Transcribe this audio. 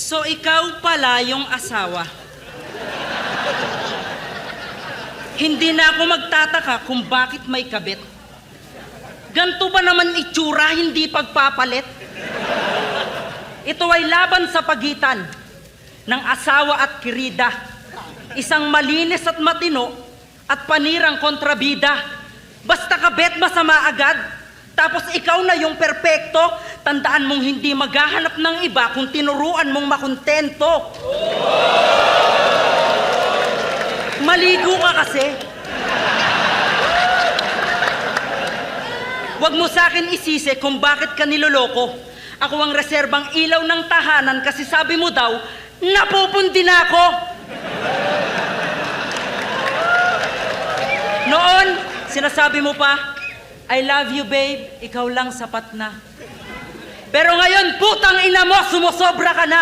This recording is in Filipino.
So ikaw pala yung asawa. Hindi na ako magtataka kung bakit may kabit. Ganto ba naman itsura, hindi pagpapalit? Ito ay laban sa pagitan ng asawa at kirida. Isang malinis at matino at panirang kontrabida. Basta kabit, masama agad. Tapos ikaw na yung perpekto. Tandaan mong hindi maghahanap ng iba kung tinuruan mong makontento. Maligo ka kasi. Huwag mo sa akin isisi kung bakit ka niloloko. Ako ang reserbang ilaw ng tahanan kasi sabi mo daw, napupundi na ako. Noon, sinasabi mo pa, I love you babe, ikaw lang sapat na. Pero ngayon, putang ina mo, sumusobra ka na.